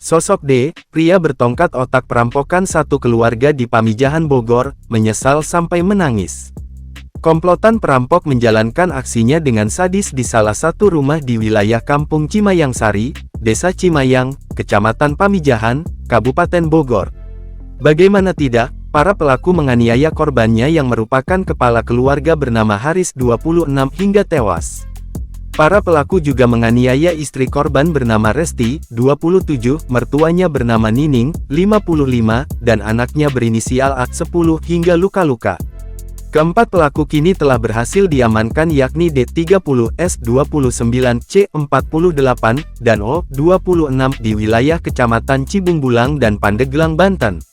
Sosok D, pria bertongkat otak perampokan satu keluarga di Pamijahan Bogor, menyesal sampai menangis. Komplotan perampok menjalankan aksinya dengan sadis di salah satu rumah di wilayah Kampung Cimayang Sari, Desa Cimayang, Kecamatan Pamijahan, Kabupaten Bogor. Bagaimana tidak, para pelaku menganiaya korbannya yang merupakan kepala keluarga bernama Haris 26 hingga tewas. Para pelaku juga menganiaya istri korban bernama Resti, 27, mertuanya bernama Nining, 55, dan anaknya berinisial A, 10 hingga luka-luka. Keempat pelaku kini telah berhasil diamankan yakni D30, S29, C48, dan O26 di wilayah Kecamatan Cibungbulang dan Pandeglang, Banten.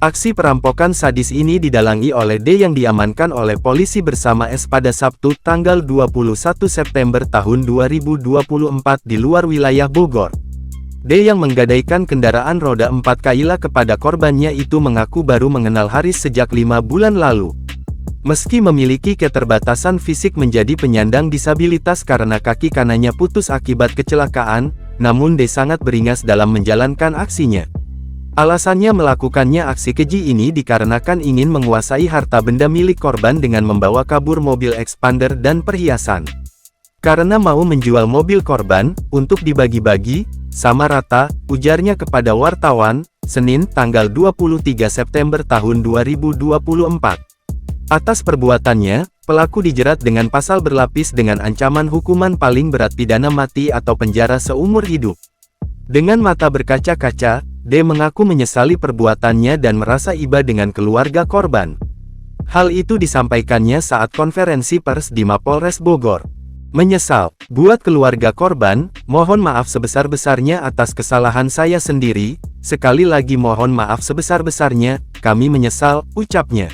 Aksi perampokan sadis ini didalangi oleh D yang diamankan oleh polisi bersama S pada Sabtu, tanggal 21 September tahun 2024 di luar wilayah Bogor. D yang menggadaikan kendaraan roda 4 Kaila kepada korbannya itu mengaku baru mengenal Haris sejak 5 bulan lalu. Meski memiliki keterbatasan fisik menjadi penyandang disabilitas karena kaki kanannya putus akibat kecelakaan, namun D sangat beringas dalam menjalankan aksinya. Alasannya melakukannya aksi keji ini dikarenakan ingin menguasai harta benda milik korban dengan membawa kabur mobil expander dan perhiasan. Karena mau menjual mobil korban, untuk dibagi-bagi, sama rata, ujarnya kepada wartawan, Senin, tanggal 23 September tahun 2024. Atas perbuatannya, pelaku dijerat dengan pasal berlapis dengan ancaman hukuman paling berat pidana mati atau penjara seumur hidup. Dengan mata berkaca-kaca, D mengaku menyesali perbuatannya dan merasa iba dengan keluarga korban. Hal itu disampaikannya saat konferensi pers di Mapolres Bogor. Menyesal, buat keluarga korban, mohon maaf sebesar-besarnya atas kesalahan saya sendiri, sekali lagi mohon maaf sebesar-besarnya, kami menyesal, ucapnya.